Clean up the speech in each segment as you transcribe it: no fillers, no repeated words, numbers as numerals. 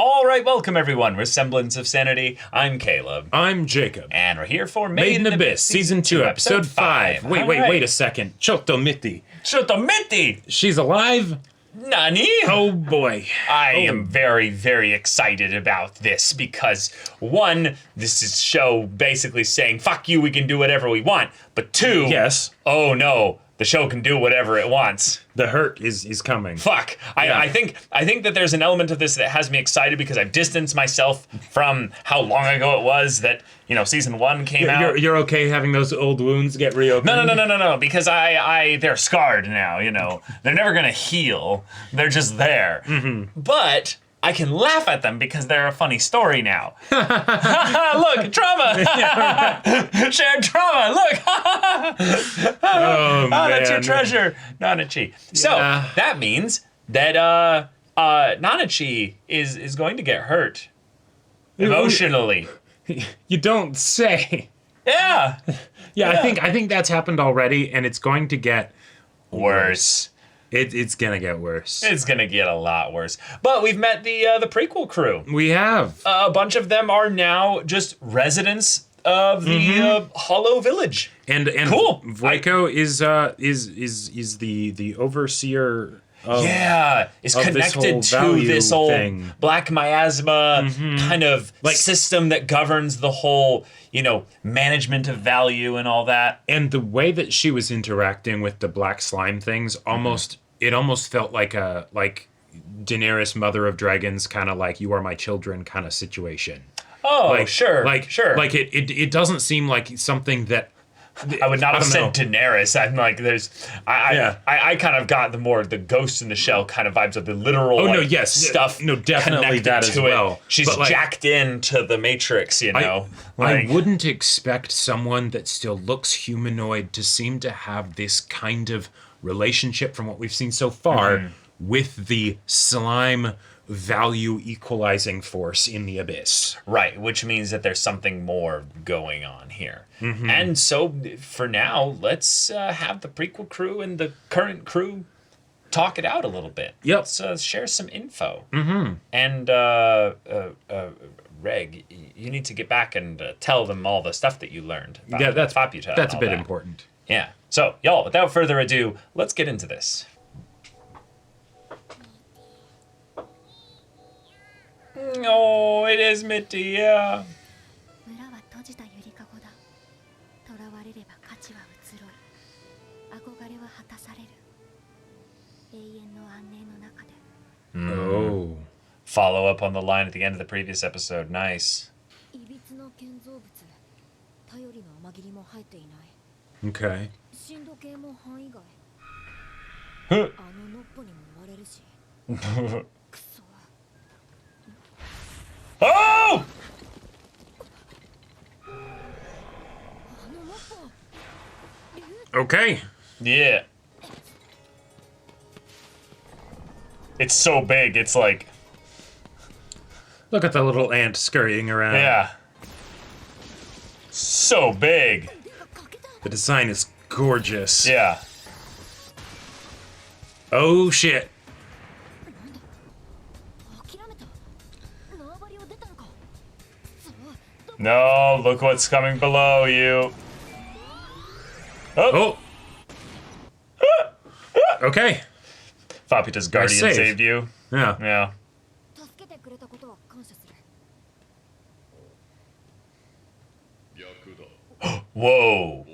All right, welcome everyone. We're Semblance of Sanity. I'm Caleb. I'm Jacob. And we're here for Made in Abyss, Season 2, Episode 5. Wait a second. Chotomiti. Chotomiti! She's alive? Nani? Oh boy. I am very, very excited about this because, one, this is show basically saying, fuck you, we can do whatever we want. But two, Yes. oh no, the show can do whatever it wants. The hurt is coming. Fuck. Yeah. I think that there's an element of this that has me excited because I've distanced myself from how long ago it was that, season 1 came out. You're okay having those old wounds get reopened? No, because they're scarred now, They're never gonna heal. They're just there. Mm-hmm. But I can laugh at them because they're a funny story now. Look, trauma! Shared trauma, look! Oh, man. That's your treasure, Nanachi. So, that means that Nanachi is going to get hurt. Emotionally. You don't say. Yeah. Yeah, I think that's happened already, and it's going to get worse. It's gonna get worse. It's gonna get a lot worse. But we've met the prequel crew. We have. A bunch of them are now just residents of the Hollow Village. And cool. Riko is the overseer. Is connected to this old thing. black miasma kind of like system that governs the whole, management of value and all that. And the way that she was interacting with the black slime things almost felt like Daenerys, Mother of Dragons, kind of like you are my children kind of situation. Oh, sure. Like it doesn't seem like something that I would not have said Daenerys. I'm like, I kind of got the Ghost in the Shell kind of vibes of the literal stuff. No, definitely that as well. She's jacked into the Matrix, I wouldn't expect someone that still looks humanoid to seem to have this kind of relationship from what we've seen so far with the slime value equalizing force in the abyss. Right, which means that there's something more going on here. And so for now, let's have the prequel crew and the current crew talk it out a little bit. Yep. Let's share some info. And Reg, you need to get back and tell them all the stuff that you learned. About that's Faputa a bit important. Yeah. So, y'all, without further ado, let's get into this. Oh, it is Mitty, yeah. Oh. Follow up on the line at the end of the previous episode. Nice. Okay. Oh! Okay. Yeah. It's so big, it's like... Look at the little ant scurrying around. Yeah. So big. The design is gorgeous. Yeah. Oh, shit. No, look what's coming below you. Oh. Okay. Faputa's guardian saved you. Yeah. Yeah. Whoa.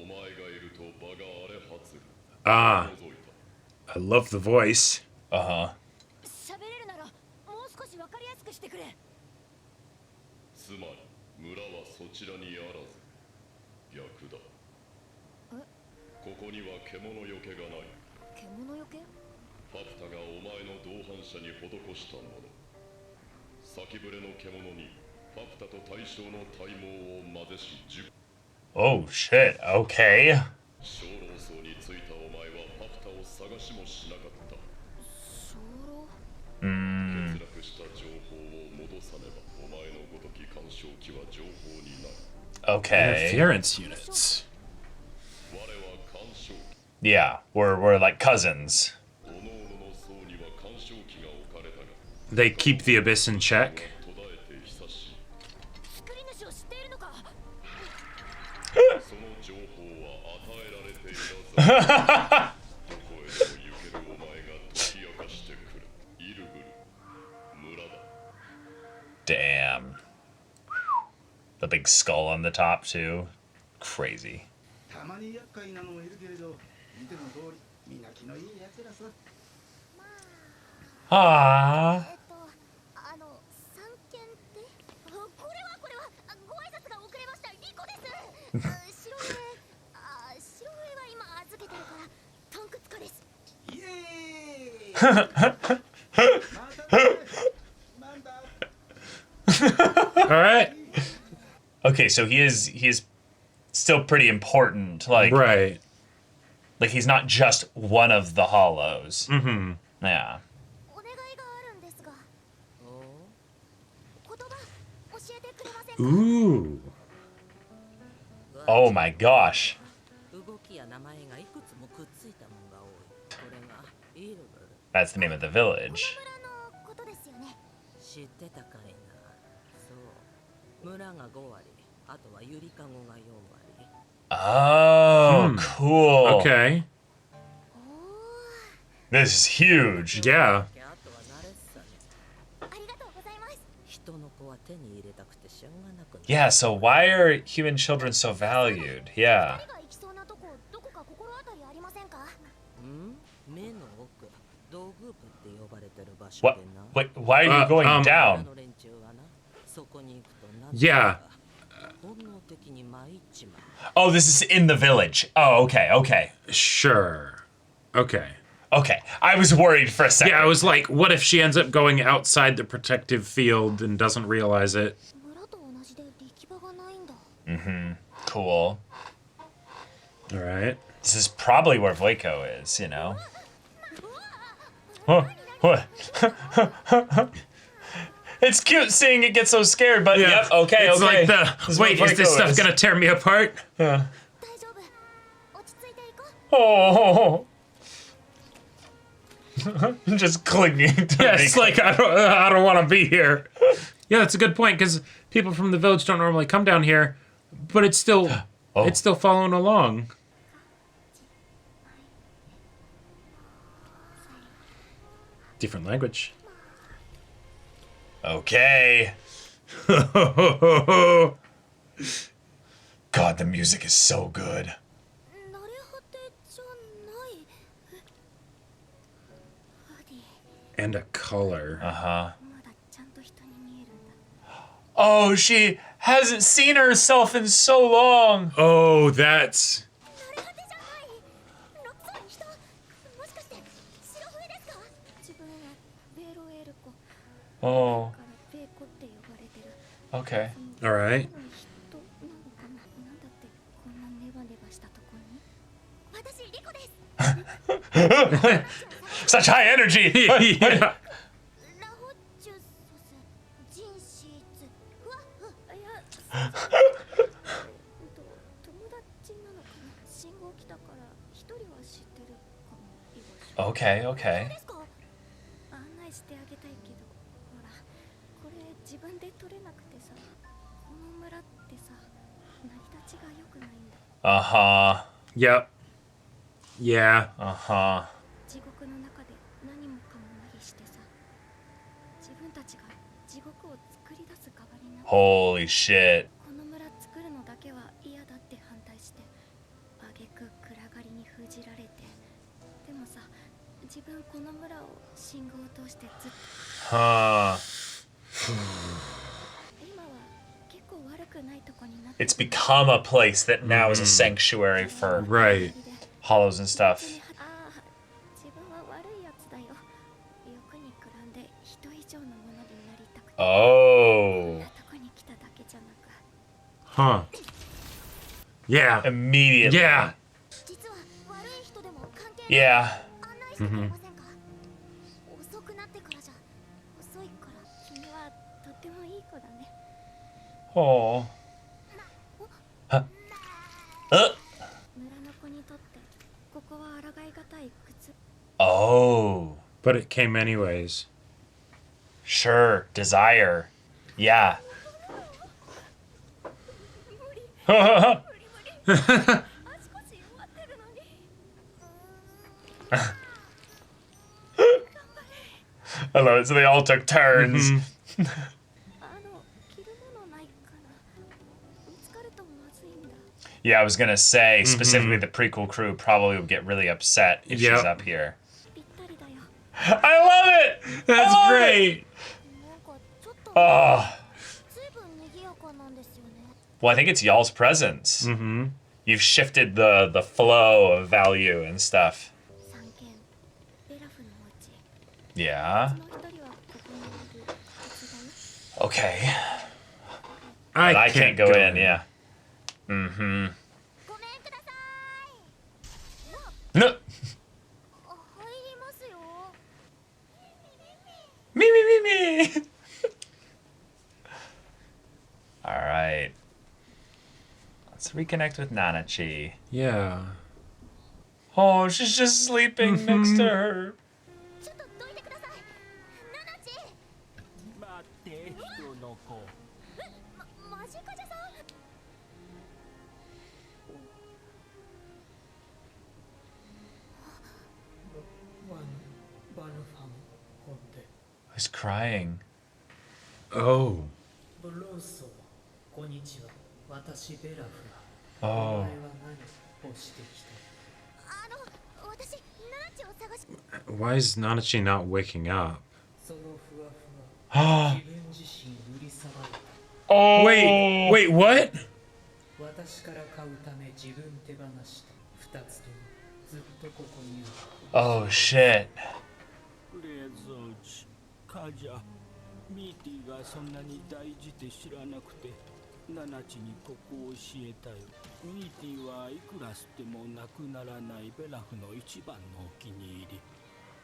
Ah. I love the voice. Uh-huh. Oh shit, okay. Okay. Interference units. Yeah, we're like cousins. They keep the abyss in check. Damn. The big skull on the top, too. Crazy. たまに厄介なのもいるけれど、見ての通り、みんな気のいい奴らさ。 Ah. 三軒ってこれはご挨拶が遅れましたリコです白笛は今預けてるからトンクツカです。イエーイ All right. Okay, so he is still pretty important. Like, Right. like he's not just one of the hollows. Mm-hmm. Yeah. お願いがあるんですが言葉教えてくれませんか。 Ooh. Oh my gosh. 動きや名前がいくつもくっついたものが多い。これがイルブル。 That's the name of the village. 村のことですよね。知ってたかいな。そう。村が5割、あとはゆりかごが4割。 Oh, cool. Okay. This is huge. Yeah. あとは慣れっさね。ありがとうございます。人の子は手に入れたくてしょうがなくなる。 Yeah, so why are human children so valued? Yeah. 誰が行きそうなとこどこか心当たりありませんか。目の奥、道具部って呼ばれてる場所 What? でな。 Wait, why are you going 村 down? の連中はな、そこに行くとなん Yeah. 本能的に参っちまう。 Oh, this is in the village. Oh, okay, okay. Sure. Okay. Okay. I was worried for a second. Yeah, I was like, what if she ends up going outside the protective field and doesn't realize it? 村と同じで力場がないんだ。 Cool. All right. This is probably where Waco is, you know? Huh, what? It's cute seeing it get so scared, but Yeah. yep, okay, It's okay. like the, This is wait, what is this Waco stuff is. gonna tear me apart? Yeah. 大丈夫。落ち着いていこう。 Oh. Just clinging to Yeah, it's Waco. like I don't want to be here. Yeah, that's a good point because people from the village don't normally come down here, but it's still Oh. it's still following along. Different language. Okay. God, the music is so good. 慣れ果てじゃない。ハディ、 And a color. Uh-huh. まだちゃんと人に見えるんだ。 Oh, she hasn't seen herself in so long. Oh, that's 慣れ果てじゃない。ロッツの人、もしかして白笛ですか。自分はベロエルコ Oh, からベーコって呼ばれてる。 okay. all right. 人なのかな。なんだってこんなネバネバしたとこに。私リコです。 Such high energy. Yeah. ラホチュソス、ジンシーツ、ふわふわ。いや、友達なのかな。信号来たから一人は知ってるかも。居場所。 Okay, okay. ですか。案内してあげたいけど、ほら、これ自分で取れなくてさ。この村ってさ、成り立ちが良くないんだ。 Uh-huh. Yep. Yeah. Uh-huh. 地獄の中で何もかも麻痺してさ。自分たちが地獄を作り出す側になって。 Holy shit. この村作るのだけは嫌だって反対して挙句暗がりに封じられて。でもさ、自分この村を信号を通してずっと Huh. 今は結構悪くないとこになって。 It's become a place that now is a sanctuary for Right. hollows and stuff. ああ、自分は悪いやつだよ。欲にくらんで人以上のものになりたくて。 Oh. こんなとこに来ただけじゃなく。 Huh. Yeah. Immediately. Yeah. 実は悪い人でも関係ない。 Yeah. 案内してくれませんか。遅くなってからじゃ遅いから君はとってもいい子だね。 Oh. Huh. 村の子にとってここは抗いがたい靴。 Oh. But it came anyways. Sure. Desire. Yeah. 無理無理。足腰弱ってるのに。I love it. So they all took turns. 着るものないかな。見つかるとまずいんだ。 Yeah, I was gonna say, specifically the prequel crew probably would get really upset if Yep. she's up here. ぴったりだよ。 I love it! That's I love great. なんかちょっと Oh. 随分賑やかなんですよね。 Well, I think it's y'all's presence. You've shifted the flow of value and stuff. 三軒ベラフのお家。 Yeah. その一人はここにいる。手伝う？ Okay. But I can't go in, yeah. Mm-hmm. ごめんください。 No. 入りますよ。 Me, me, me, me. All right. Let's reconnect with Nanachi. Yeah. Oh, she's just sleeping next to her. ちょっとどいてください。ナナチ。待って人の子マジカジャさん。 バルファムホテ Who's crying? Oh. ブローソこんにちは私ベラフ Oh. お前は何をしてきた私ナナチを探し。 Why is Nanachi not waking up? そのふわふわ Oh. 自分自身売りさばいた Wait, what? 私から買うため自分手放した二つともずっとここにいる Oh, shit. レゾーチカジャミーティがそんなに大事って知らなくてナナチにここを教えたよミーティはいくら吸ってもなくならないベラフの一番のお気に入り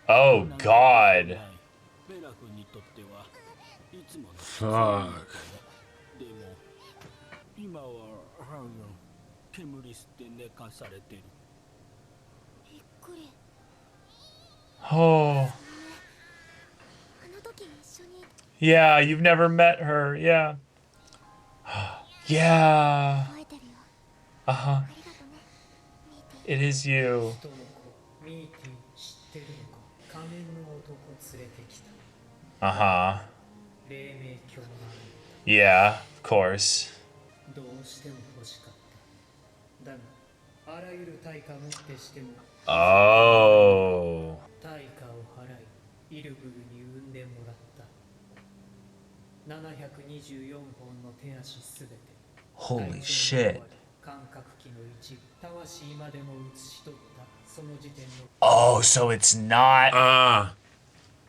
Oh, God. ベラフにとってはいつもの Fuck. でも今は煙吸って寝かされてるびっくり。 Oh. あの時一緒に。 Yeah, you've never met her. Yeah. Yeah. 覚えてるよ。 Uh huh. ありがとね。ミーティ。 It is you. 人の子ミーティ知ってるのか仮面の男連れてきた Uh huh. 黎明鏡な Yeah, of course. どうしても欲しかっただがあらゆる対価もってしても Oh. 対価を払いイルブルに産んでもらった724本の手足すべて Holy shit. 感覚器の一部魂までも写し取ったその時点の Oh, so it's not. Ah,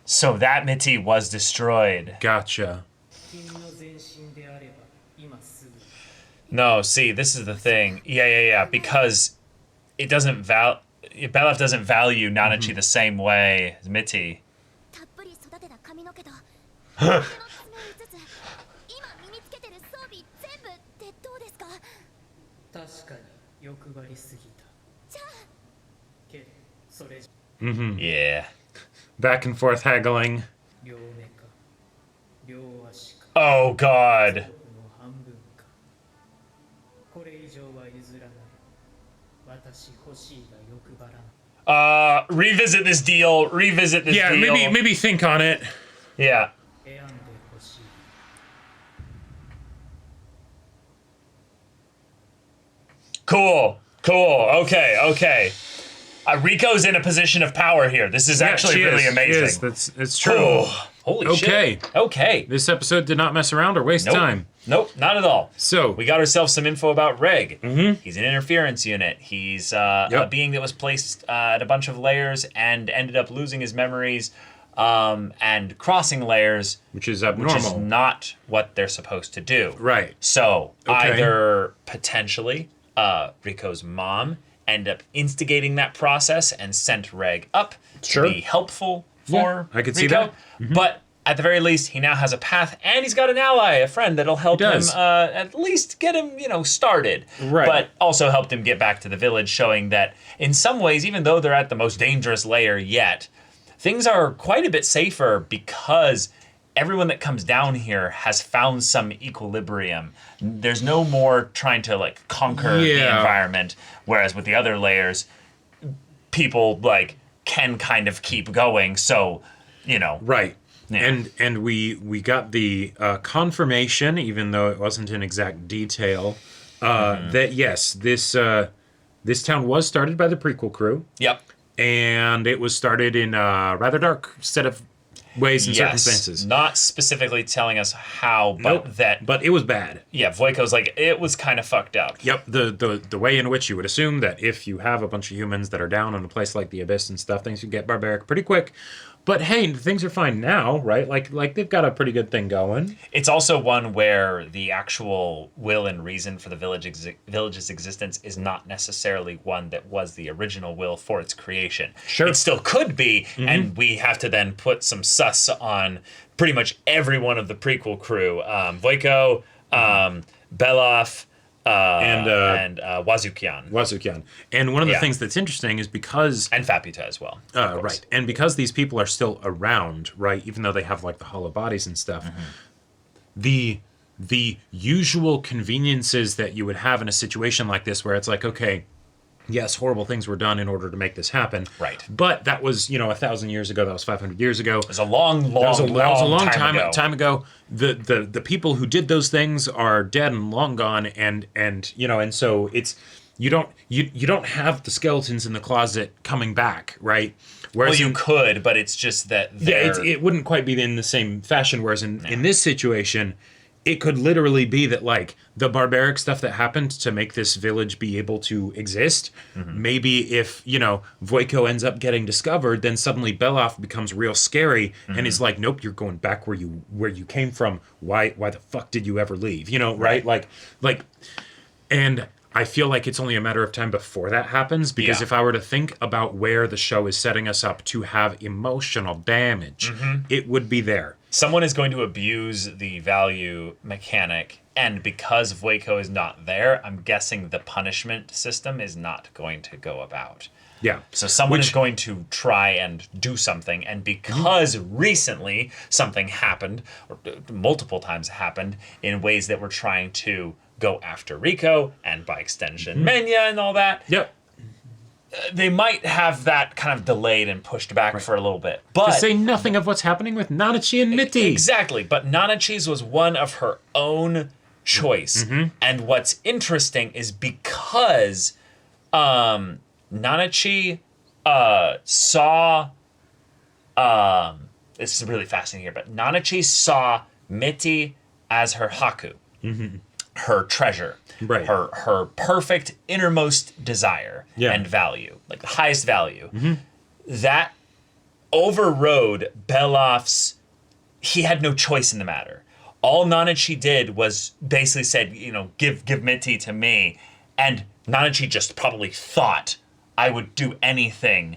So that Mitty was destroyed. gotcha. 君の全身であれば今すぐ No, see, this is the thing. Yeah. Because it doesn't Belaf doesn't value Nanachi the same way as Mitty. たっぷり育てた髪の毛と毛の爪を5つ今身につけてる装備全部ってどうですか？確かに欲張りすぎたじゃあけどそれじゃ Yeah. Back and forth haggling. 両目か両足か Oh, God. の半分かこれ以上は譲らない私欲しいが欲張らない Revisit this deal. Revisit this Yeah, deal. maybe think on it. Yeah. 選んで欲しい Cool. Okay. Riko's in a position of power here. This is actually Yeah, she really is, amazing. She is. It's true. Oh, holy Okay. shit. Okay. This episode did not mess around or waste Nope. time. Nope, not at all. So, We got ourselves some info about Reg. He's an interference unit. He's a being that was placed at a bunch of layers and ended up losing his memories and crossing layers, which is which is abnormal. not what they're supposed to do. Right. So Okay. either potentially Riko's mom ended up instigating that process and sent Reg up Sure. to be helpful for I could see Riko. that. But at the very least, he now has a path, and he's got an ally, a friend that'll help him does. at least get him, started. Right. But also helped him get back to the village, showing that in some ways, even though they're at the most dangerous layer yet, things are quite a bit safer because everyone that comes down here has found some equilibrium. There's no more trying to conquer the Yeah. environment, whereas with the other layers, people can kind of keep going. So, you know. Right. Yeah. And we got the confirmation, even though it wasn't in exact detail, that yes, this town was started by the prequel crew. Yep. And it was started in a rather dark set of ways and circumstances. Not specifically telling us how, but but it was bad. Yeah, Voico's like, it was kind of fucked up. Yep, the way in which you would assume that if you have a bunch of humans that are down in a place like the Abyss and stuff, things can get barbaric pretty quick. But hey, things are fine now, right? Like they've got a pretty good thing going. It's also one where the actual will and reason for the village's existence is not necessarily one that was the original will for its creation. Sure. It still could be, and we have to then put some sus on pretty much every one of the prequel crew. Voico, Belaf, and Wazukian. And one of the things that's interesting is because... And Fapita as well. Right. And because these people are still around, right, even though they have, like, the hollow bodies and stuff, the usual conveniences that you would have in a situation like this where it's like, okay, yes, horrible things were done in order to make this happen. Right. But that was, 1,000 years ago. That was 500 years ago. It was a long time ago. The people who did those things are dead and long gone, and so it's you don't have the skeletons in the closet coming back, right? Whereas you could, but it's just that it wouldn't quite be in the same fashion. Whereas in this situation, it could literally be that, like, the barbaric stuff that happened to make this village be able to exist, maybe if, Voico ends up getting discovered, then suddenly Belaf becomes real scary and is like, nope, you're going back where you came from. Why the fuck did you ever leave? Right? Like, and I feel like it's only a matter of time before that happens, because if I were to think about where the show is setting us up to have emotional damage, it would be there. Someone is going to abuse the value mechanic, and because Voico is not there, I'm guessing the punishment system is not going to go about. Yeah. So someone is going to try and do something, and because recently something happened, or multiple times happened, in ways that were trying to go after Riko, and by extension Menya and all that. Yep. They might have that kind of delayed and pushed back for a little bit. But to say nothing of what's happening with Nanachi and Mitty. Exactly, but Nanachi's was one of her own choice. And what's interesting is because Nanachi saw... this is really fascinating here, but Nanachi saw Mitty as her Haku. Her treasure, right? Her perfect innermost desire and value, like the highest value. That overrode Belaf's. He had no choice in the matter. All Nanachi did was basically said, give Mitty to me, and Nanachi just probably thought I would do anything.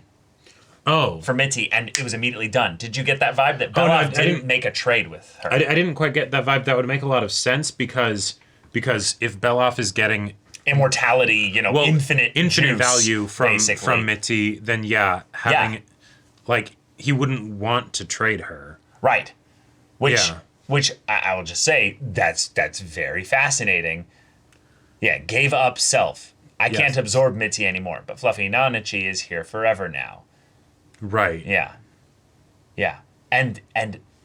For Mitty, and it was immediately done. Did you get that vibe that Belaf didn't make a trade with her? I didn't quite get that vibe. That would make a lot of sense because if Belaf is getting immortality, infinite value from Mitty, then having like he wouldn't want to trade her, right? Which I will just say that's very fascinating. Yeah, gave up self. I can't absorb Mitty anymore, but Fluffy Nanachi is here forever now. Right. Yeah, and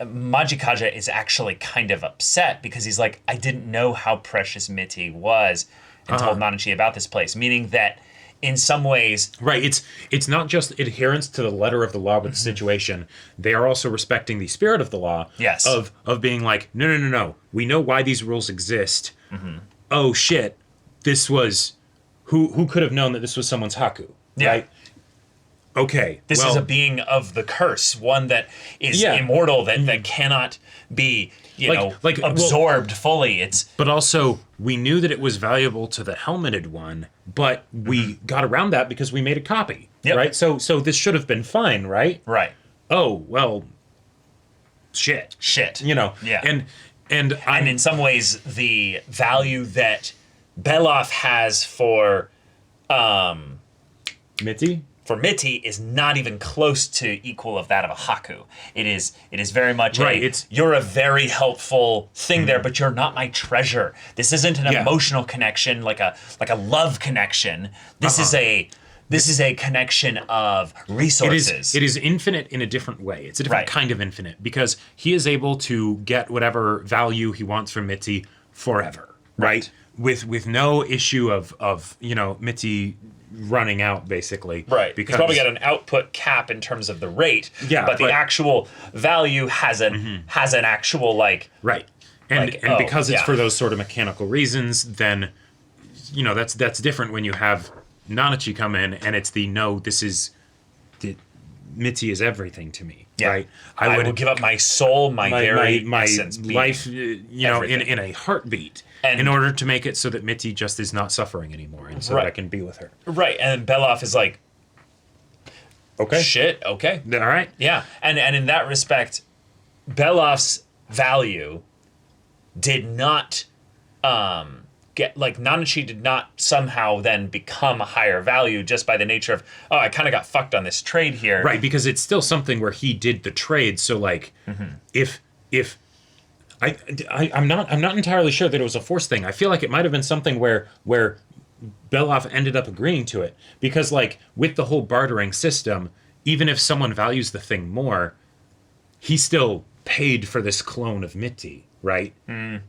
Majikaja is actually kind of upset because he's like, I didn't know how precious Mitty was and told Nanachi about this place, meaning that in some ways... Right, it's not just adherence to the letter of the law with the situation. They are also respecting the spirit of the law. Yes. Of being like, no. We know why these rules exist. Oh, shit. This was... Who could have known that this was someone's Haku? Yeah. Right? Okay. This is a being of the curse, one that is immortal, that cannot be, absorbed fully. But also, we knew that it was valuable to the helmeted one, but we got around that because we made a copy, right? So this should have been fine, right? Right. Oh, well, shit. Yeah. And in some ways, the value that Belaf has for Mitty? For Mitty is not even close to equal of that of a Haku. It is very much you're a very helpful thing there, but you're not my treasure. This isn't an emotional connection like a love connection. This is This is a connection of resources. It is infinite in a different way. It's a different kind of infinite because he is able to get whatever value he wants from Mitty forever, right? With no issue of Mitty running out, basically. Right. Because He's probably got an output cap in terms of the rate. Yeah, but the actual value has an actual like. Right. And because it's for those sort of mechanical reasons, then that's different when you have Nanachi come in and it's Mitty is everything to me. Yeah. Right. I would give up my soul, my very essence, life, in a heartbeat. And in order to make it so that Mitty just is not suffering anymore, and so that I can be with her. Right, and Beloff is like, okay, shit, okay, all right, yeah, and in that respect, Beloff's value did not Nanachi did not somehow then become a higher value just by the nature of I kind of got fucked on this trade here, right? Because it's still something where he did the trade. So like, if I'm not entirely sure that it was a force thing. I feel like it might have been something where Beloff ended up agreeing to it because like with the whole bartering system, even if someone values the thing more, he still paid for this clone of Mitty, right? But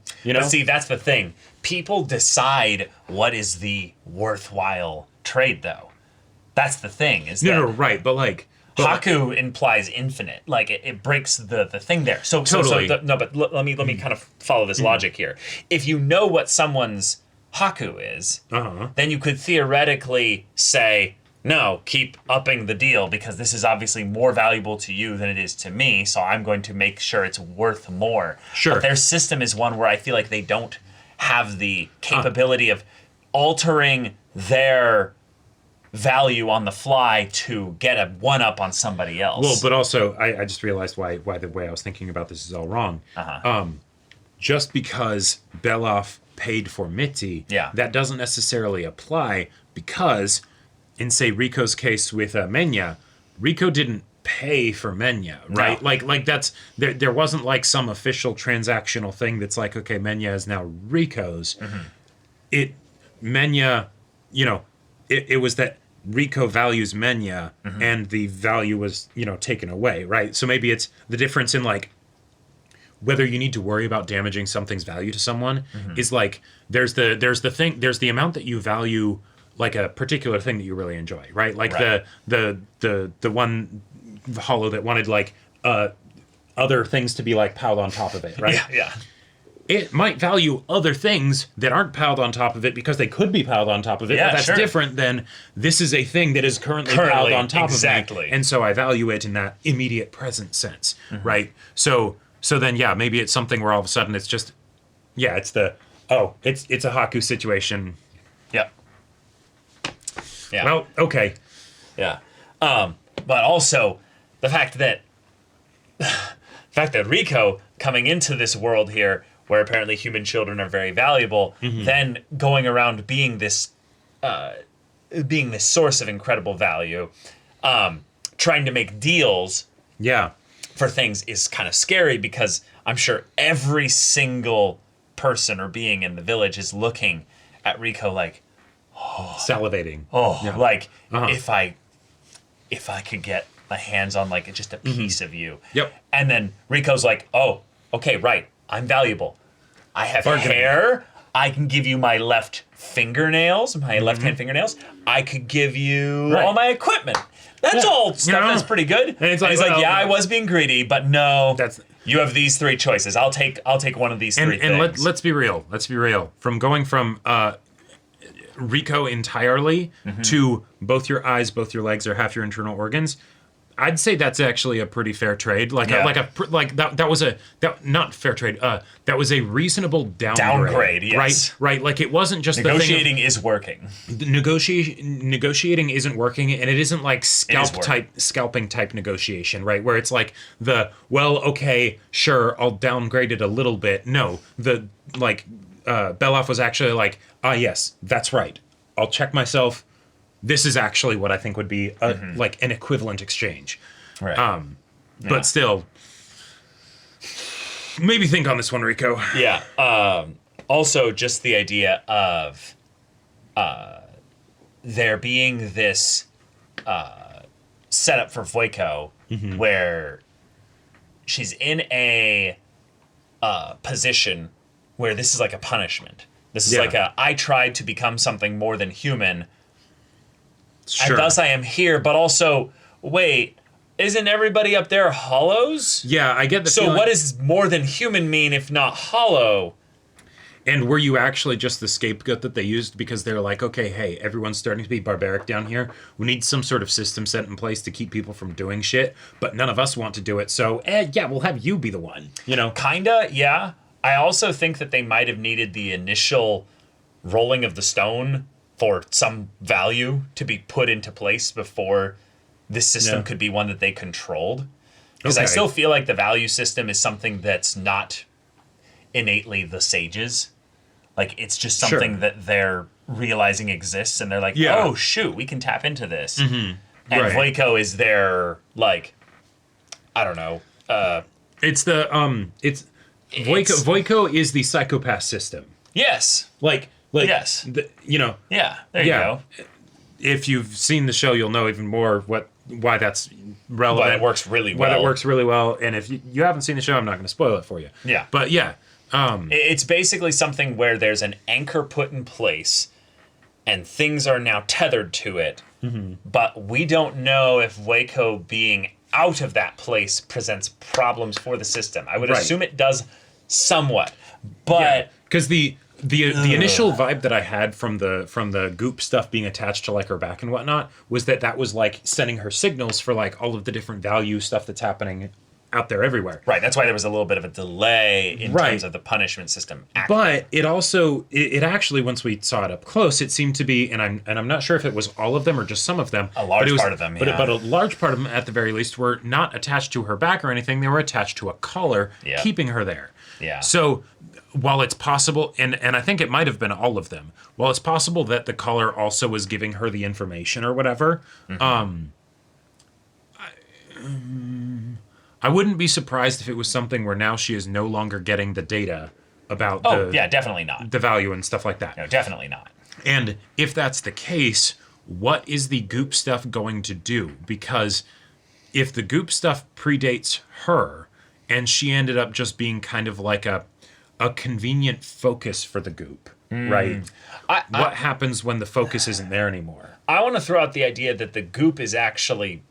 see, that's the thing. People decide what is the worthwhile trade, though. That's the thing. Right, but like. Haku implies infinite, like it breaks the thing there. So totally. But let me kind of follow this logic here. If you know what someone's Haku is, then you could theoretically say, no, keep upping the deal because this is obviously more valuable to you than it is to me. So I'm going to make sure it's worth more. Sure. But their system is one where I feel like they don't have the capability of altering their value on the fly to get a one-up on somebody else. Well, but also, I just realized why the way I was thinking about this is all wrong. Just because Beloff paid for Mitty, that doesn't necessarily apply because, in, say, Riko's case with Menya, Riko didn't pay for Menya, right? No. Like that's, there wasn't like some official transactional thing that's like, okay, Menya is now Riko's. Menya, it was that Riko values Menya and the value was, taken away, right? So maybe it's the difference in like whether you need to worry about damaging something's value to someone is like there's the amount that you value like a particular thing that you really enjoy, right? Like the one hollow that wanted like other things to be like piled on top of it, right? Yeah. It might value other things that aren't piled on top of it because they could be piled on top of it. Yeah, but that's different than this is a thing that is currently piled on top of me. And so I value it in that immediate present sense, right? So then, maybe it's something where all of a sudden it's just, it's it's a Haku situation. Yep. Yeah. Well, okay. Yeah. But also the fact that Riko coming into this world here, where apparently human children are very valuable, then going around being this source of incredible value, trying to make deals for things is kind of scary because I'm sure every single person or being in the village is looking at Riko like, salivating. If I could get my hands on like just a piece of you. Yep. And then Riko's like, oh, okay, right. I'm valuable. I have hair. I can give you my left fingernails, my left-hand fingernails. I could give you all my equipment. That's all stuff that's pretty good. And he's like, I was being greedy, but no. You have these three choices. I'll take one of these three things. And let's be real. From going from Riko entirely to both your eyes, both your legs, or half your internal organs, I'd say that's actually a pretty fair trade. That was not fair trade. That was a reasonable downgrade. Yes. Right. Like it wasn't just negotiating is working. Negotiating isn't working, and it isn't like scalping type negotiation, right? Where it's like okay, sure, I'll downgrade it a little bit. No, Beloff was actually like, yes, that's right. I'll check myself. This is actually what I think would be like an equivalent exchange. Right. But still, maybe think on this one, Riko. Yeah. Also, just the idea of there being this setup for Waco where she's in a position where this is like a punishment. This is like I tried to become something more than human, Sure. and thus I am here. But also, wait, isn't everybody up there hollows? Yeah, I get the So feeling. what does more than human mean if not hollow? And were you actually just the scapegoat that they used because they're like, okay, hey, everyone's starting to be barbaric down here. We need some sort of system set in place to keep people from doing shit, but none of us want to do it. So, yeah, we'll have you be the one, you know? Kinda, yeah. I also think that they might have needed the initial rolling of the stone for some value to be put into place before this system could be one that they controlled. Because I Okay. still feel like the value system is something that's not innately the sages. Like, it's just something Sure. that they're realizing exists, and they're like, Yeah. oh, shoot, we can tap into this. And Right. Waco is their, like, I don't know, It's the, Voico is the psychopath system. yes. Like, Yes. you know, Yeah, there you Yeah. go. if you've seen the show, you'll know even more why that's relevant. But it works really well. Why it works really well. And if you haven't seen the show, I'm not going to spoil it for you. Yeah. But yeah, It's basically something where there's an anchor put in place and things are now tethered to it. But we don't know if Waco being out of that place presents problems for the system. I would Right. assume it does somewhat. But because the initial vibe that I had from the goop stuff being attached to like her back and whatnot was that was like sending her signals for like all of the different value stuff that's happening out there everywhere. right, that's why there was a little bit of a delay in Right. terms of the punishment system acting. But it also it actually, once we saw it up close, it seemed to be, and I'm not sure if it was all of them or just some of them. A large but it was, part of them, but, yeah. but a large part of them, at the very least, were not attached to her back or anything. They were attached to a collar, Yeah. keeping her there. Yeah. So while it's possible, and I think it might have been all of them, while it's possible that the collar also was giving her the information or whatever, I wouldn't be surprised if it was something where now she is no longer getting the data about Oh, yeah, definitely not. the value and stuff like that. No, definitely not. And if that's the case, what is the goop stuff going to do? Because if the goop stuff predates her and she ended up just being kind of like a convenient focus for the goop, right? What happens when the focus isn't there anymore? I want to throw out the idea that the goop is actually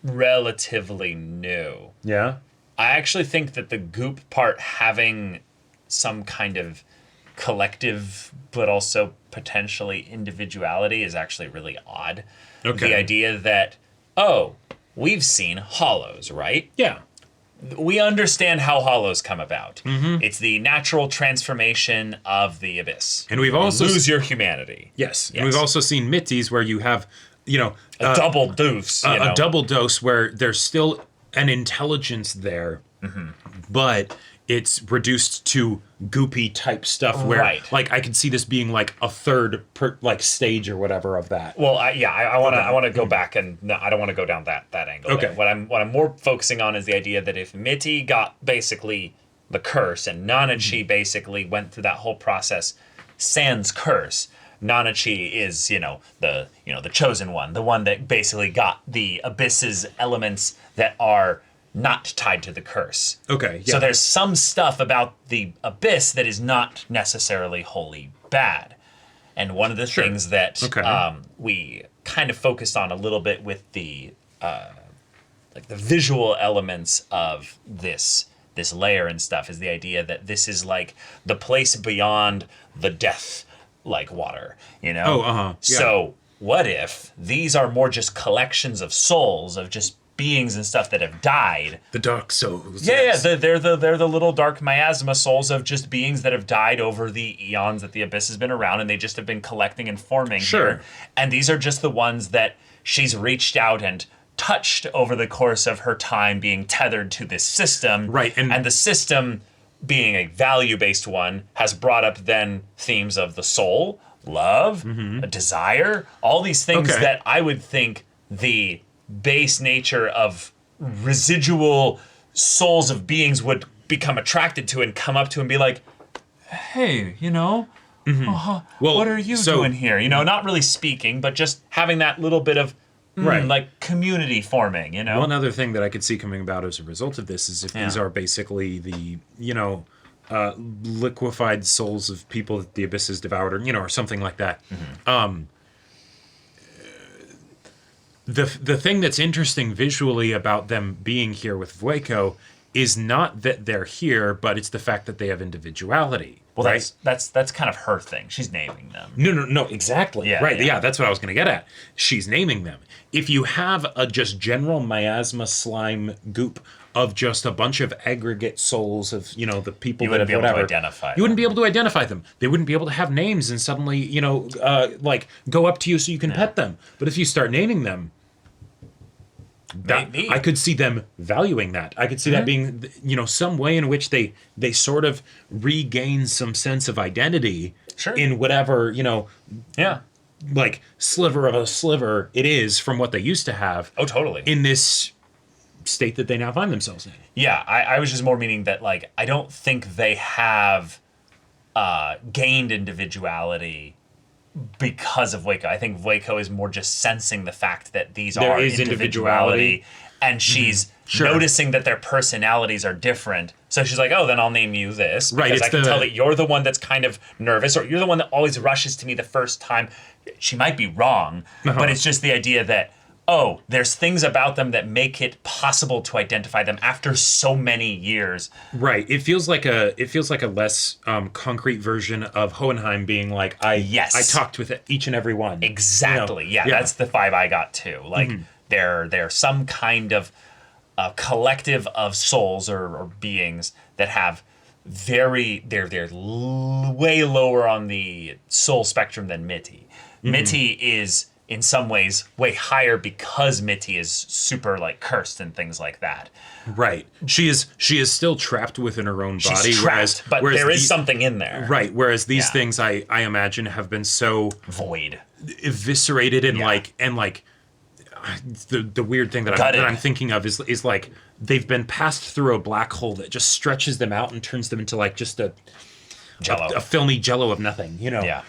relatively new. Yeah? I actually think that the goop part having some kind of collective but also potentially individuality is actually really odd. Okay. The idea that, oh, we've seen hollows, right? Yeah. We understand how hollows come about. Mm-hmm. It's the natural transformation of the abyss. And we've also You lose your humanity. Yes. Yes. And we've also seen Mitties where you have, A double deuce. You know? a double dose where there's still an intelligence there, but it's reduced to goopy type stuff where, Right. like, I could see this being like a third stage or whatever of that. Well, I want to go back, and no, I don't want to go down that angle. Okay. What I'm more focusing on is the idea that if Mitty got basically the curse, and Nanachi basically went through that whole process, sans curse, Nanachi is the chosen one, the one that basically got the abyss's elements that are not tied to the curse. Okay. Yeah. So there's some stuff about the abyss that is not necessarily wholly bad. And one of the things that Okay. we kind of focused on a little bit with the the visual elements of this layer and stuff is the idea that this is like the place beyond the death like water, Oh, uh-huh. Yeah. So what if these are more just collections of souls, of just beings and stuff that have died? The dark souls. Yeah, yes. they're the little dark miasma souls of just beings that have died over the eons that the abyss has been around, and they just have been collecting and forming Sure. here. And these are just the ones that she's reached out and touched over the course of her time being tethered to this system. Right, and the system, being a value-based one, has brought up then themes of the soul, love, a desire, all these things Okay. that I would think the base nature of residual souls of beings would become attracted to and come up to and be like, hey, Well, what are you doing here? You know, not really speaking, but just having that little bit of like community forming, you know? One other thing that I could see coming about as a result of this is if these are basically the, liquefied souls of people that the Abyss has devoured, or, or something like that. The thing that's interesting visually about them being here with Waco is not that they're here, but it's the fact that they have individuality. Well, right? that's kind of her thing. She's naming them. No, exactly. Yeah, right. yeah. Yeah, that's what I was going to get at. She's naming them. If you have a just general miasma slime goop of just a bunch of aggregate souls of, the people You that wouldn't have be able to whatever, identify you wouldn't them. be able to identify them. They wouldn't be able to have names and suddenly, like go up to you so you can pet them. But if you start naming them, Maybe. I could see them valuing that. I could see that being, some way in which they sort of regain some sense of identity in whatever, like sliver of a sliver it is from what they used to have. Oh, totally. In this state that they now find themselves in. Yeah, I was just more meaning that, like, I don't think they have gained individuality because of Waco. I think Waco is more just sensing the fact that these There are is individuality, and she's noticing that their personalities are different. So she's like, oh, then I'll name you this. Because I can tell that you're the one that's kind of nervous, or you're the one that always rushes to me the first time. She might be wrong, but it's just the idea that, oh, there's things about them that make it possible to identify them after so many years. Right. It feels like a less concrete version of Hohenheim being like, I talked with each and every one. Exactly. Yeah, that's the vibe I got too. Like they're some kind of collective of souls or beings that have they're way lower on the soul spectrum than Mitty. Mitty is in some ways way higher because Mitty is super like cursed and things like that. Right. She is still trapped within her own body. She's trapped, but there is something in there. Right. Whereas these things I imagine have been so void, eviscerated and the weird thing that I'm thinking of is like they've been passed through a black hole that just stretches them out and turns them into like just a filmy jello of nothing, Yeah.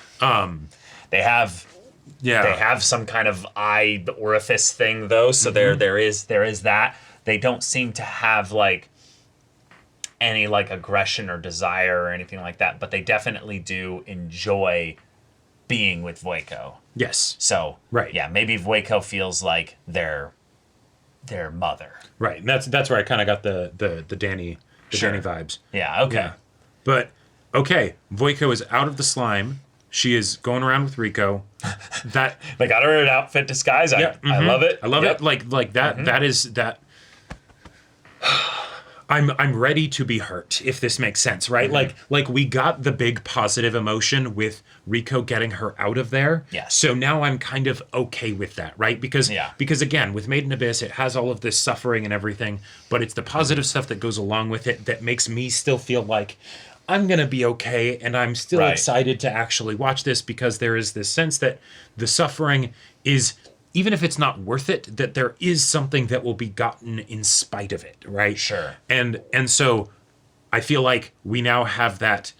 They have some kind of eye orifice thing though, so there is that. They don't seem to have like any like aggression or desire or anything like that, but they definitely do enjoy being with Waco. Yes. So maybe Waco feels like their mother. Right. And that's where I kind of got the Danny Danny vibes. Yeah, okay. Yeah. But okay, Waco is out of the slime. She is going around with Riko. That they got her in an outfit disguise. I love it. I love it. Like that. That is that. I'm ready to be hurt, if this makes sense, right? Like we got the big positive emotion with Riko getting her out of there. Yes. So now I'm kind of okay with that, right? Because again, with Made in Abyss, it has all of this suffering and everything, but it's the positive stuff that goes along with it that makes me still feel like I'm going to be okay, and I'm still excited to actually watch this because there is this sense that the suffering is, even if it's not worth it, that there is something that will be gotten in spite of it, right? Sure. And so I feel like we now have that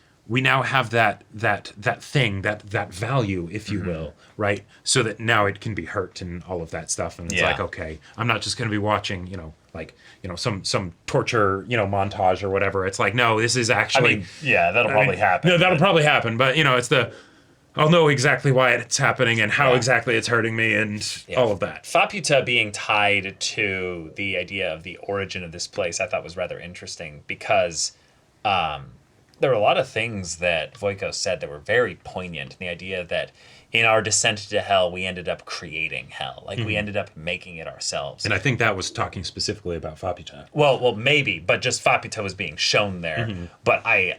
thing, that value, if you will, right? So that now it can be hurt and all of that stuff. And it's like, okay, I'm not just going to be watching, some torture, montage or whatever. It's like, no, this is actually... that'll probably happen. No, that'll probably happen. But, it's I'll know exactly why it's happening and how exactly it's hurting me and all of that. Faputa being tied to the idea of the origin of this place, I thought was rather interesting because there were a lot of things that Voiko said that were very poignant. The idea that in our descent to hell, we ended up creating hell. Like, we ended up making it ourselves. And I think that was talking specifically about Faputa. Well, maybe, but just Faputa was being shown there. But I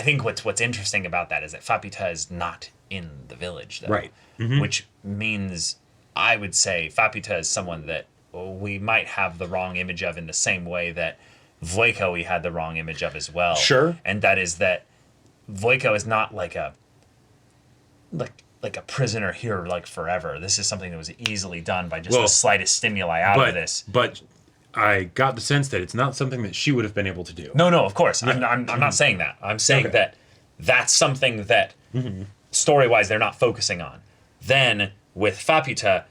think what's interesting about that is that Faputa is not in the village, though. Right. Which means I would say Faputa is someone that we might have the wrong image of in the same way that Voiko we had the wrong image of as well. Sure. And that is that Voiko is not like a prisoner here like forever. This is something that was easily done by just the slightest stimuli out of this. But I got the sense that it's not something that she would have been able to do. No, of course. I'm not saying that. I'm saying that that's something that story-wise they're not focusing on. Then with Faputa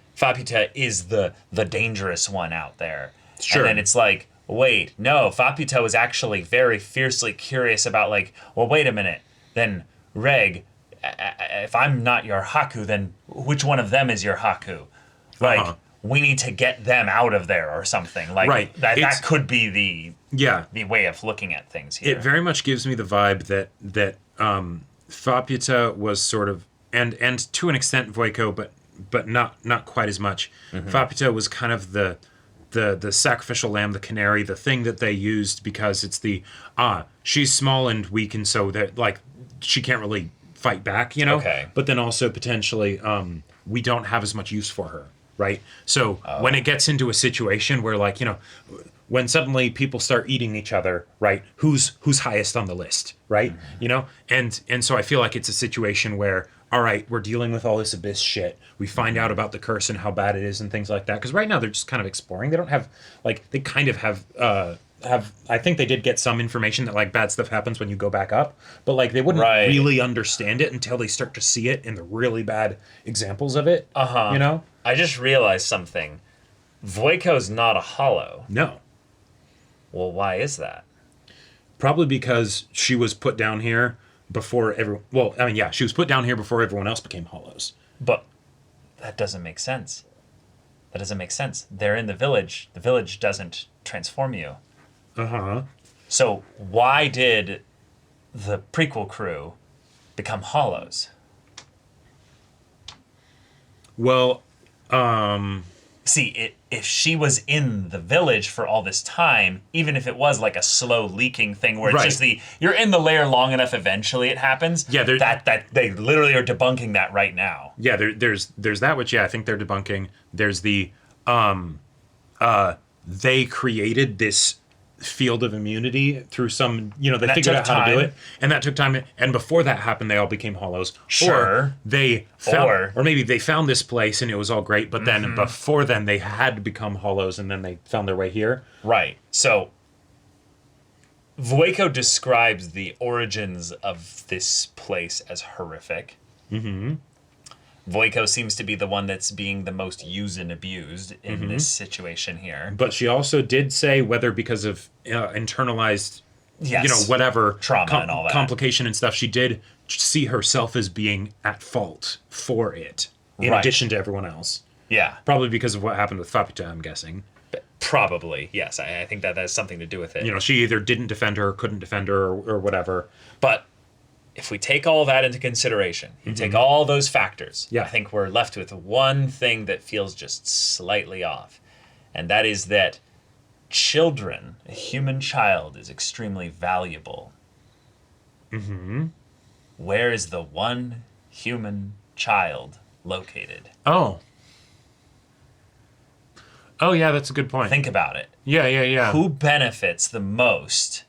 is the dangerous one out there. Sure. And then it's like, wait, no, Faputa was actually very fiercely curious about like, well, wait a minute, then Reg, if I'm not your Haku, then which one of them is your Haku? Like, we need to get them out of there or something. Like, Right. that could be the way of looking at things here. It very much gives me the vibe that Faputa was sort of, and to an extent Voiko, but not quite as much. Faputa was kind of the sacrificial lamb, the canary, the thing that they used because it's she's small and weak, and so that like she can't really fight back, you know. Okay. But then also potentially we don't have as much use for her, right? So when it gets into a situation where like, you know, when suddenly people start eating each other, right? Who's highest on the list, right? You know, and so I feel like it's a situation where, all right, we're dealing with all this abyss shit. We find out about the curse and how bad it is and things like that. Because right now they're just kind of exploring. They don't have like they kind of have. I think they did get some information that like bad stuff happens when you go back up, but like they wouldn't really understand it until they start to see it in the really bad examples of it. You know. I just realized something. Voiko's not a hollow. No. Well, why is that? Probably because she was put down here before everyone. Well, I mean, yeah, she was put down here before everyone else became hollows. But that doesn't make sense. That doesn't make sense. They're in the village. The village doesn't transform you. So why did the prequel crew become hollows? Well, See, if she was in the village for all this time, even if it was like a slow leaking thing where it's just you're in the layer long enough, eventually it happens. Yeah, that they literally are debunking that right now. Yeah, there's that, which I think they're debunking. There's the they created this field of immunity through some, you know, they figured out how to do it, and that took time. And before that happened, they all became hollows. Sure. Or they found, or maybe they found this place and it was all great, but then before then they had to become hollows, and then they found their way here. Right. So Waco describes the origins of this place as horrific. Voiko seems to be the one that's being the most used and abused in this situation here. But she also did say, whether because of internalized, you know, whatever trauma and all that complication and stuff, she did see herself as being at fault for it, in addition to everyone else. Yeah. Probably because of what happened with Faputa, I'm guessing. Probably, yes. I think that has something to do with it. You know, she either didn't defend her, couldn't defend her, or whatever. But if we take all that into consideration, you take all those factors, I think we're left with one thing that feels just slightly off. And that is that children, a human child, is extremely valuable. Where is the one human child located? Oh, yeah, that's a good point. Think about it. Yeah. Who benefits the most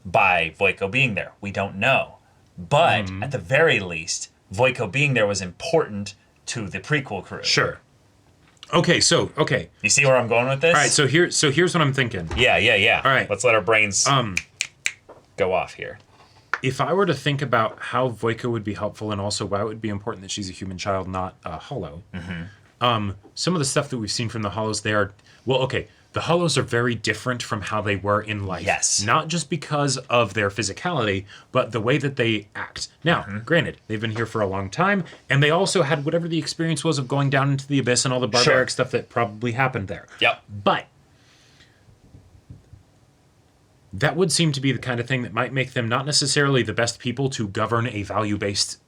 by Voiko being there? We don't know. But at the very least, Voiko being there was important to the prequel crew. Sure. Okay. You see where I'm going with this? All right, so here's what I'm thinking. Yeah. All right. Let's let our brains go off here. If I were to think about how Voiko would be helpful, and also why it would be important that she's a human child, not a hollow, some of the stuff that we've seen from the hollows, they are, well, okay, the hollows are very different from how they were in life. Yes. Not just because of their physicality, but the way that they act. Now, granted, they've been here for a long time, and they also had whatever the experience was of going down into the abyss and all the barbaric stuff that probably happened there. Yep. But that would seem to be the kind of thing that might make them not necessarily the best people to govern a value-based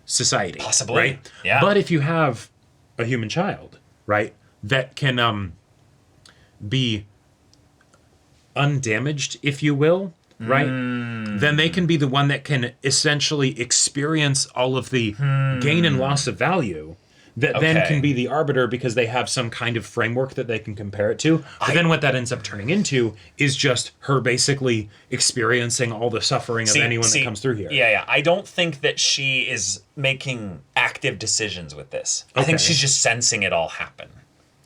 society. Possibly. Right? Yeah. But if you have a human child, right, that can be undamaged, if you will, right, then they can be the one that can essentially experience all of the gain and loss of value that then can be the arbiter, because they have some kind of framework that they can compare it to. But then what that ends up turning into is just her basically experiencing all the suffering of anyone that comes through here. Yeah. I don't think that she is making active decisions with this. I think she's just sensing it all happen.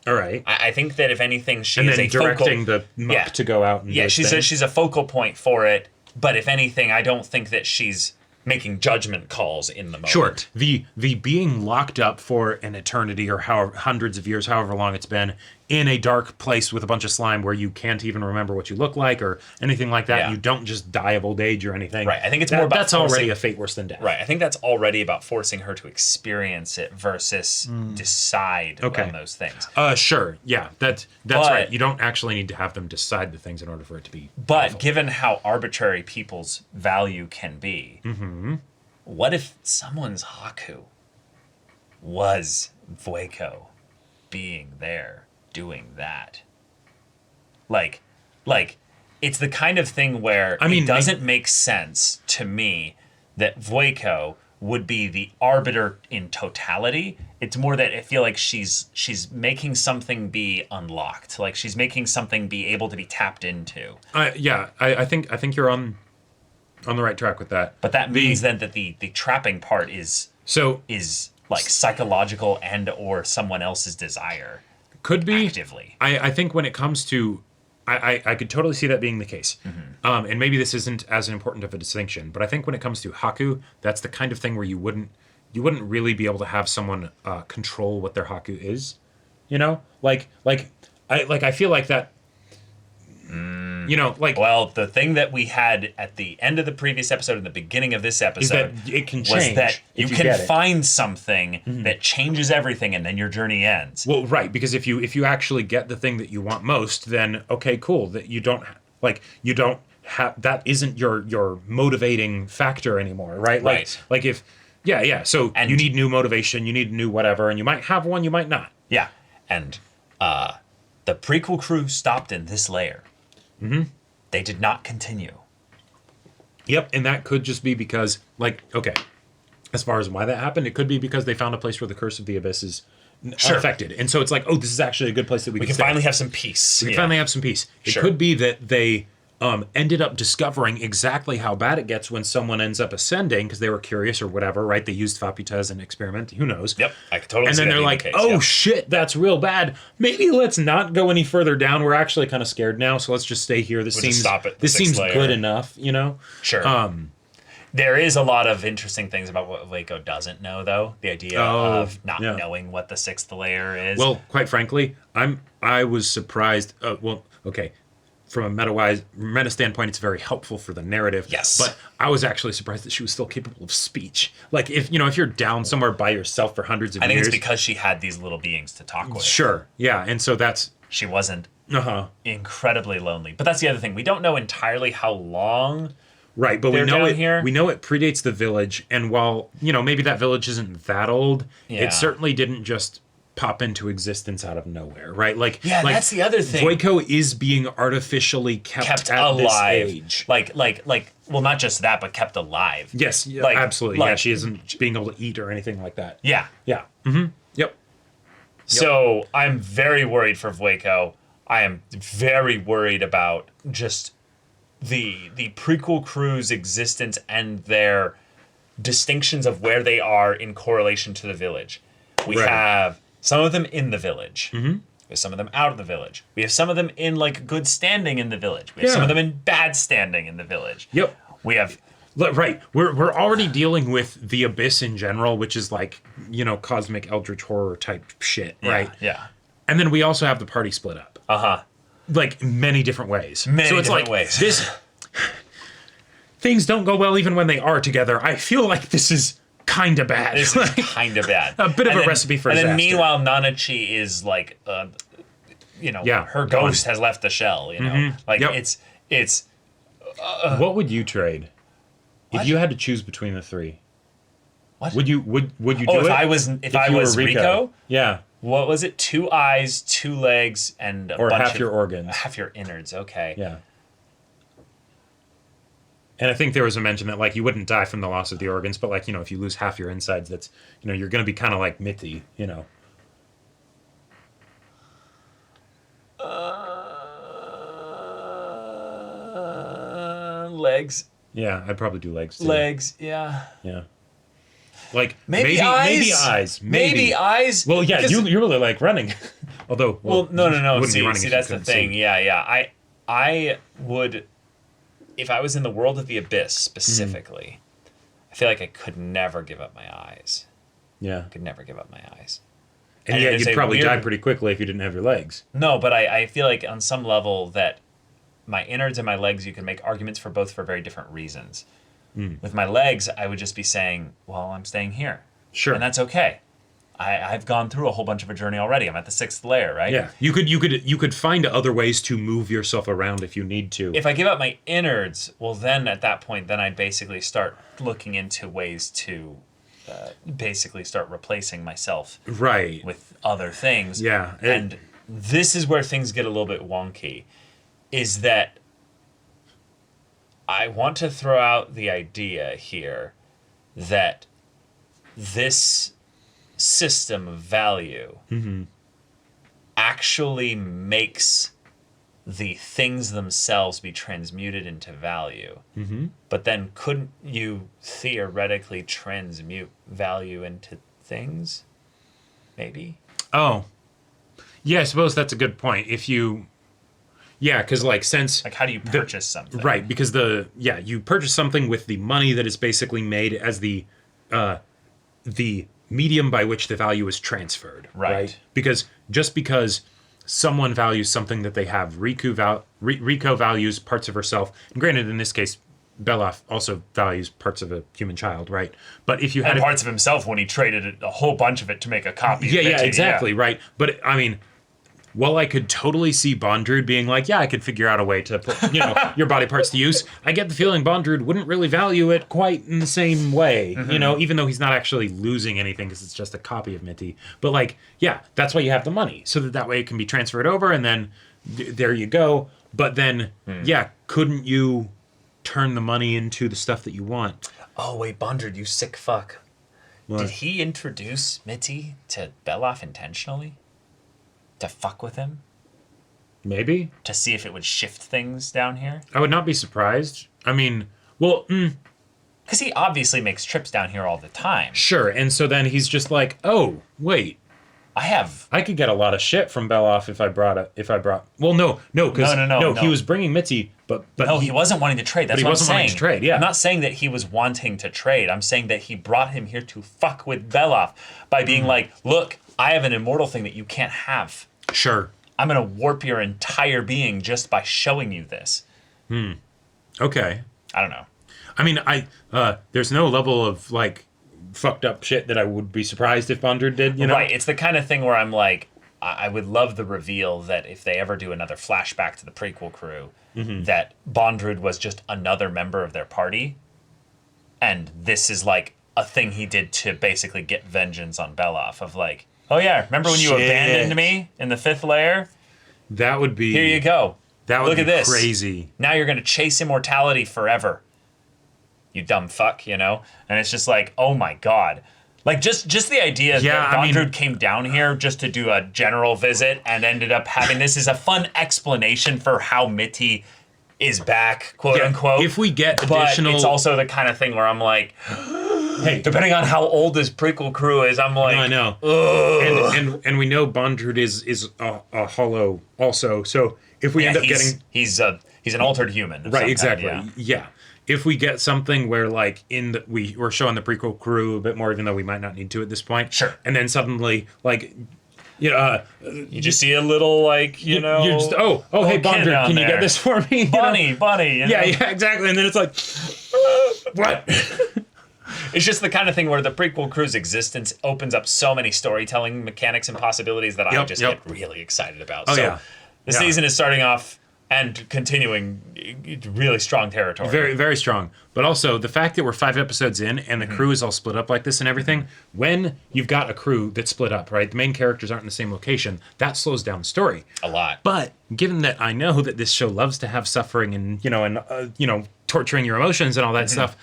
All right. I think that if anything, she and is then a directing focal, the muck to go out and do its thing. She's a focal point for it, But if anything, I don't think that she's making judgment calls in the moment. Sure. The being locked up for an eternity or however hundreds of years, however long it's been, in a dark place with a bunch of slime where you can't even remember what you look like or anything like that. Yeah. You don't just die of old age or anything. Right. I think it's more about that's already a fate worse than death. Right. I think that's already about forcing her to experience it versus decide on those things. Sure. Yeah. That's right. You don't actually need to have them decide the things in order for it to be. But awful. given how arbitrary people's value can be, what if someone's Haku was Waco being there doing that? Like it's the kind of thing where it doesn't make sense to me that Waco would be the arbiter in totality. It's more that I feel like she's making something be unlocked. Like she's making something be able to be tapped into. I think you're on the right track with that. But that means then that the trapping part is like psychological and or someone else's desire. Could be actively. I think when it comes to I could totally see that being the case. And maybe this isn't as important of a distinction, but I think when it comes to Haku, that's the kind of thing where you wouldn't really be able to have someone control what their Haku is. You know? I feel like that well, the thing that we had at the end of the previous episode and the beginning of this episode is that it can was change that you if you can get it. find something that changes everything and then your journey ends. Well, right, because if you actually get the thing that you want most, then okay, cool. That you don't have that isn't your motivating factor anymore, right? Like if so and you need new motivation, you need new whatever, and you might have one, you might not. Yeah. And the prequel crew stopped in this layer. They did not continue. Yep, and that could just be because, as far as why that happened, it could be because they found a place where the Curse of the Abyss is unaffected. And so it's like, oh, this is actually a good place that we can stay. finally have some peace. We can finally have some peace. It could be that they ended up discovering exactly how bad it gets when someone ends up ascending because they were curious or whatever, right? They used Fapita as an experiment. Who knows? Yep, I could totally And see then that they're being like, the case, oh, yeah. shit, that's real bad. Maybe let's not go any further down. We're actually kind of scared now, so let's just stay here. This We'll just seems stop at the this sixth seems layer. good enough, you know? Sure. There is a lot of interesting things about what Waco doesn't know, though. The idea of not knowing what the sixth layer is. Well, quite frankly, I was surprised. From a meta standpoint, it's very helpful for the narrative. Yes. But I was actually surprised that she was still capable of speech. Like, if you're down somewhere by yourself for hundreds of years. I think it's because she had these little beings to talk with. Sure. Yeah. And so that's. She wasn't incredibly lonely. But that's the other thing. We don't know entirely how long. Right, but we know down here. We know it predates the village, and while maybe that village isn't that old, it certainly didn't just pop into existence out of nowhere, right? That's the other thing. Waco is being artificially kept at alive. this age. Well, not just that, but kept alive. Yes, absolutely. She isn't being able to eat or anything like that. Yeah. Yeah. Mm-hmm. Yep. So I'm very worried for Waco. I am very worried about just the prequel crew's existence and their distinctions of where they are in correlation to the village. We have some of them in the village. We have some of them out of the village. We have some of them in good standing in the village. We have some of them in bad standing in the village. Yep. We have right. We're already dealing with the abyss in general, which is cosmic eldritch horror type shit, right? Yeah. And then we also have the party split up. Many different ways. Ways. Things don't go well even when they are together. I feel like this is kind of bad. This is kind of bad. A bit of a recipe for disaster. And then meanwhile, Nanachi is her ghost has left the shell. It's. What would you trade if you had to choose between the three? What would you do? If it? I was Riko? Yeah. What was it? 2 eyes, 2 legs, and half your organs. Half your innards. Okay. Yeah. And I think there was a mention that you wouldn't die from the loss of the organs, but if you lose half your insides, that's you're going to be kind of like Mitty, Legs. Yeah, I'd probably do legs too. Legs. Yeah. Yeah. Maybe eyes. Maybe eyes. Maybe eyes. Well, yeah, you really like running. Although, no. you wouldn't be running See, if that's you the couldn't thing. see. Yeah. I would if I was in the world of the Abyss specifically, I feel like I could never give up my eyes. Yeah. I could never give up my eyes. And yet there's you'd a probably weird- die pretty quickly if you didn't have your legs. No, but I feel like on some level that my innards and my legs, you can make arguments for both for very different reasons. With my legs, I would just be saying, well, I'm staying here. Sure. And that's okay. I've gone through a whole bunch of a journey already. I'm at the 6th layer, right? Yeah. You could find other ways to move yourself around if you need to. If I give up my innards, well, then at that point, then I'd basically start looking into ways to basically start replacing myself Right. with other things. Yeah. And this is where things get a little bit wonky, is that I want to throw out the idea here that this system of value actually makes the things themselves be transmuted into value. But then couldn't you theoretically transmute value into things? Maybe? Oh. Yeah, I suppose that's a good point. If you... Yeah, because since... Like, how do you purchase something? Right, because you purchase something with the money that is basically made as the medium by which the value is transferred. Right. Because just because someone values something that they have, Riko values parts of herself, and granted, in this case, Belaf also values parts of a human child, right? But if you had And parts of himself when he traded a whole bunch of it to make a copy of yeah, Mitty, exactly, right? But I mean, while I could totally see Bondrewd being like, yeah, I could figure out a way to put, your body parts to use, I get the feeling Bondrewd wouldn't really value it quite in the same way, even though he's not actually losing anything because it's just a copy of Mitty. But that's why you have the money, so that way it can be transferred over, and then there you go. But then, couldn't you turn the money into the stuff that you want? Oh, wait, Bondrewd, you sick fuck. What? Did he introduce Mitty to Belaf intentionally? To fuck with him? Maybe. To see if it would shift things down here? I would not be surprised. I mean, well, Because he obviously makes trips down here all the time. sure. And so then he's just like, oh, wait. I could get a lot of shit from Belaf if I brought. Well, no, because No. he was bringing Mitty, but No, he wasn't wanting to trade. That's he what wasn't I'm wanting saying. to trade, yeah. I'm not saying that he was wanting to trade. I'm saying that he brought him here to fuck with Belaf by being like, look, I have an immortal thing that you can't have. Sure. I'm going to warp your entire being just by showing you this. Okay. I don't know. I mean, there's no level of fucked up shit that I would be surprised if Bondrewd did. You know, Right. It's the kind of thing where I'm like, I would love the reveal that if they ever do another flashback to the prequel crew, that Bondrewd was just another member of their party. And this is a thing he did to basically get vengeance on Belaf of oh yeah, remember when you Shit. abandoned me in the 5th layer? That would be. Here you go. That would Look be at this. crazy. Now you're going to chase immortality forever. You dumb fuck, And it's just oh my god. Just the idea that Bondrewd came down here just to do a general visit and ended up having this is a fun explanation for how Mitty is back, quote unquote. If we get but additional, it's also the kind of thing where I'm like, hey, depending on how old this prequel crew is, I'm like, I know. And we know Bondrewd is a hollow also. So if we end up getting, he's an altered human, of right? some Exactly. kind, Yeah. If we get something where we're showing the prequel crew a bit more, even though we might not need to at this point. Sure. And then suddenly you just see a little you're just, hey kid Bondrewd, down can you there. get this for me? Bunny. Yeah, exactly. And then it's like, what? It's just the kind of thing where the prequel crew's existence opens up so many storytelling mechanics and possibilities that I just get really excited about. Oh, so yeah. the season is starting off and continuing really strong territory. Very, very strong. But also, the fact that we're 5 episodes in and the crew is all split up like this and everything, when you've got a crew that's split up, right, the main characters aren't in the same location, that slows down the story. A lot. But given that I know that this show loves to have suffering and, torturing your emotions and all that stuff,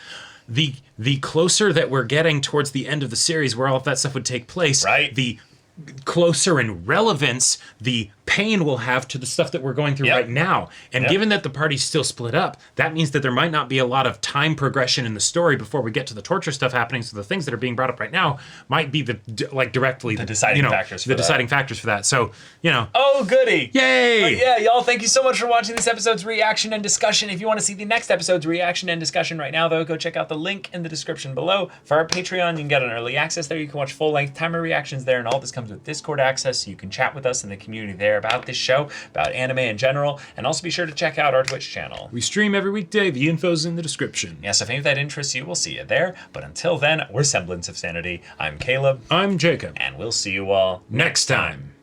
the closer that we're getting towards the end of the series where all of that stuff would take place, right, the closer in relevance the pain will have to the stuff that we're going through Yep. right now. And Yep. given that the party's still split up, that means that there might not be a lot of time progression in the story before we get to the torture stuff happening. So the things that are being brought up right now might be directly the deciding factors for the that. deciding factors for that. So, Oh, goody. yay! Yeah, y'all, thank you so much for watching this episode's reaction and discussion. If you want to see the next episode's reaction and discussion right now, though, go check out the link in the description below. For our Patreon, you can get an early access there. You can watch full-length timer reactions there, and all this comes with Discord access, so you can chat with us in the community there about this show, about anime in general, and also be sure to check out our Twitch channel. We stream every weekday. The info's in the description. Yes, if any of that interests you, we'll see you there. But until then, we're Semblance of Sanity. I'm Caleb, I'm Jacob. and we'll see you all Next time.